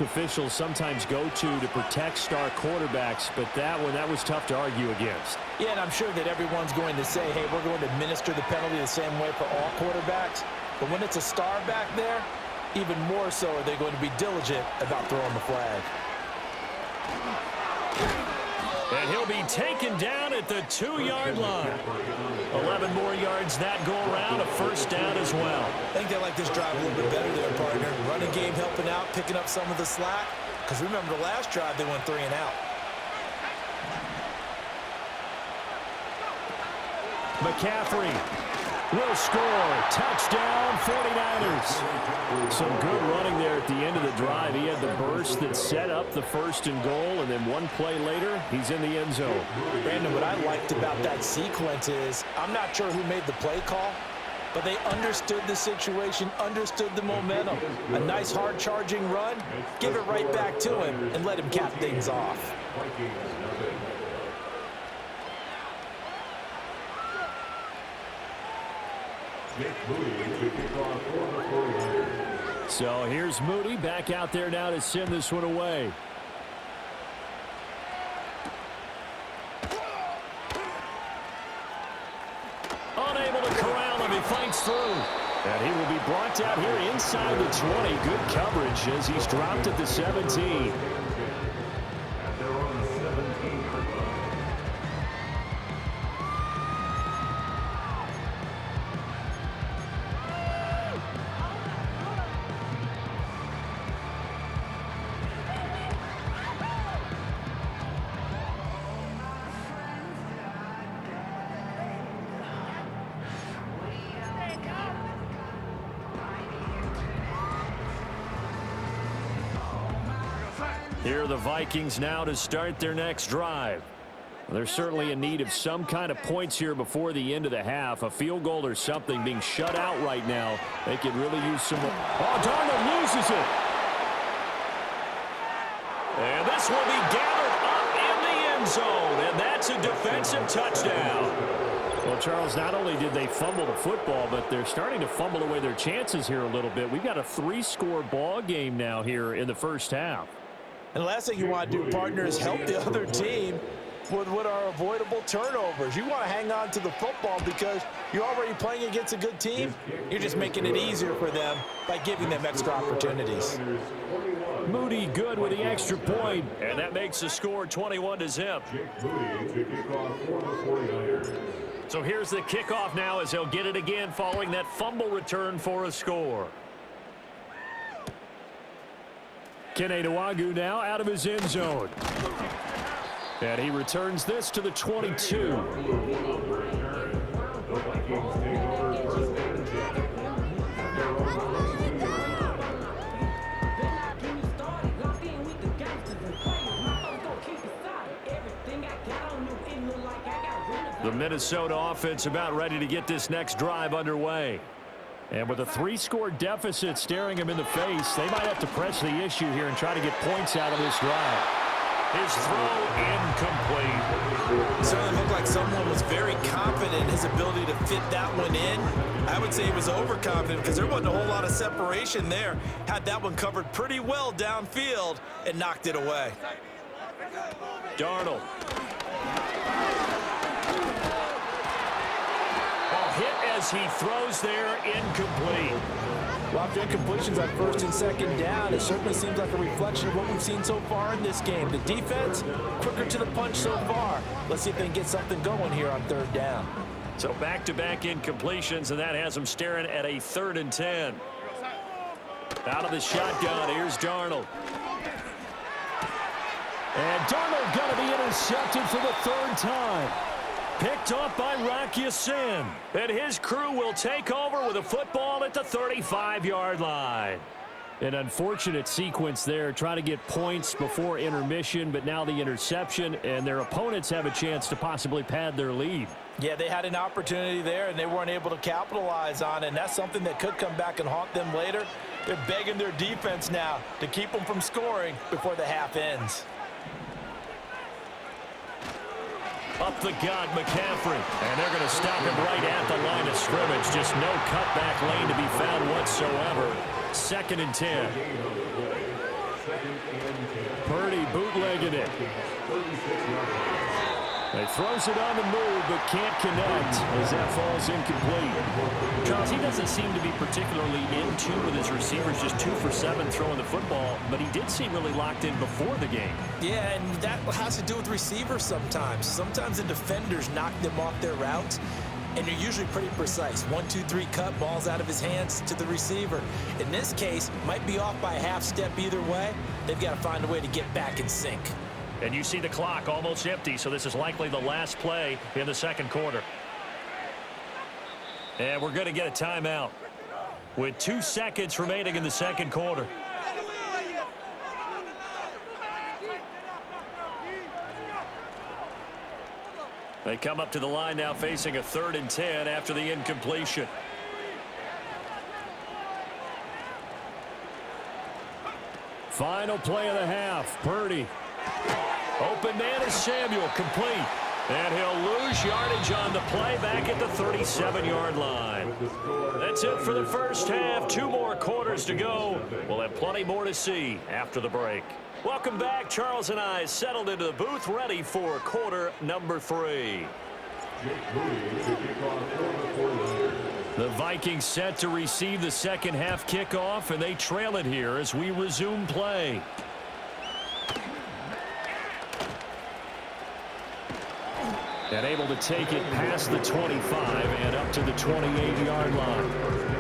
officials sometimes go to protect star quarterbacks, but that was tough to argue against. Yeah, and I'm sure that everyone's going to say, hey, we're going to administer the penalty the same way for all quarterbacks. But when it's a star back there, even more so are they going to be diligent about throwing the flag. And he'll be taken down at the 2-yard line. 11 more yards that go around, a first down as well. I think they like this drive a little bit better there, partner. Running game helping out, picking up some of the slack. Because remember the last drive, they went 3 and out. McCaffrey will score. Touchdown, 49ers. Some good running there at the end of the drive. He had the burst that set up the 1st and goal, and then one play later, he's in the end zone. Brandon, what I liked about that sequence is I'm not sure who made the play call, but they understood the situation, understood the momentum. A nice hard-charging run, give it right back to him, and let him cap things off. So here's Moody back out there now to send this one away. Unable to corral him. He fights through. And he will be brought down here inside the 20. Good coverage as he's dropped at the 17. Here are the Vikings now to start their next drive. Well, they're certainly in need of some kind of points here before the end of the half. A field goal or something being shut out right now. They could really use some more. Oh, Darnold loses it. And this will be gathered up in the end zone. And that's a defensive touchdown. Well, Charles, not only did they fumble the football, but they're starting to fumble away their chances here a little bit. We've got a 3-score ball game now here in the first half. And the last thing you want to do, partner, is help the other team with what are avoidable turnovers. You want to hang on to the football because you're already playing against a good team. You're just making it easier for them by giving them extra opportunities. Moody good with the extra point, and that makes the score 21-0. So here's the kickoff now as he'll get it again following that fumble return for a score. Kene Nwangwu now out of his end zone. And he returns this to the 22. The Minnesota offense about ready to get this next drive underway. And with a 3-score deficit staring him in the face, they might have to press the issue here and try to get points out of this drive. His throw incomplete. It certainly looked like someone was very confident in his ability to fit that one in. I would say he was overconfident because there wasn't a whole lot of separation there. Had that one covered pretty well downfield and knocked it away. Darnold. Hit as he throws there, incomplete. Well, after incompletions on 1st and 2nd down, it certainly seems like a reflection of what we've seen so far in this game. The defense, quicker to the punch so far. Let's see if they can get something going here on 3rd down. So back-to-back incompletions, and that has them staring at a 3rd and 10. Out of the shotgun, here's Darnold. And Darnold going to be intercepted for the 3rd time. Picked up by Rocky Sin. And his crew will take over with a football at the 35-yard line. An unfortunate sequence there, trying to get points before intermission, but now the interception, and their opponents have a chance to possibly pad their lead. Yeah, they had an opportunity there, and they weren't able to capitalize on it, and that's something that could come back and haunt them later. They're begging their defense now to keep them from scoring before the half ends. Up the gut, McCaffrey. And they're going to stop him right at the line of scrimmage. Just no cutback lane to be found whatsoever. 2nd and 10. Purdy bootlegging it. He throws it on the move, but can't connect as that falls incomplete. Charles, he doesn't seem to be particularly in tune with his receivers, just 2 for 7 throwing the football, but he did seem really locked in before the game. Yeah, and that has to do with receivers sometimes. Sometimes the defenders knock them off their routes, and they're usually pretty precise. 1, 2, 3 cut, balls out of his hands to the receiver. In this case, might be off by a half step either way. They've got to find a way to get back in sync. And you see the clock almost empty, so this is likely the last play in the second quarter. And we're going to get a timeout with 2 seconds remaining in the second quarter. They come up to the line now facing a 3rd and 10 after the incompletion. Final play of the half. Purdy. Open man is Samuel, complete. And he'll lose yardage on the play back at the 37-yard line. That's it for the first half. 2 more quarters to go. We'll have plenty more to see after the break. Welcome back. Charles and I settled into the booth, ready for quarter number 3. The Vikings set to receive the second half kickoff, and they trail it here as we resume play. And able to take it past the 25 and up to the 28-yard line.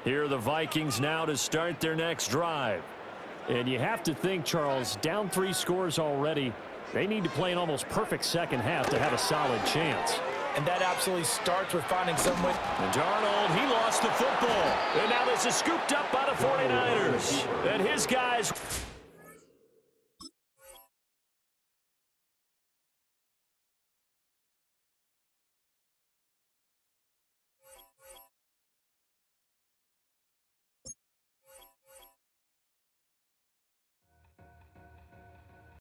Here are the Vikings now to start their next drive. And you have to think, Charles, down 3 scores already. They need to play an almost perfect second half to have a solid chance. And that absolutely starts with finding someone. And Darnold, he lost the football. And now this is scooped up by the 49ers. And his guys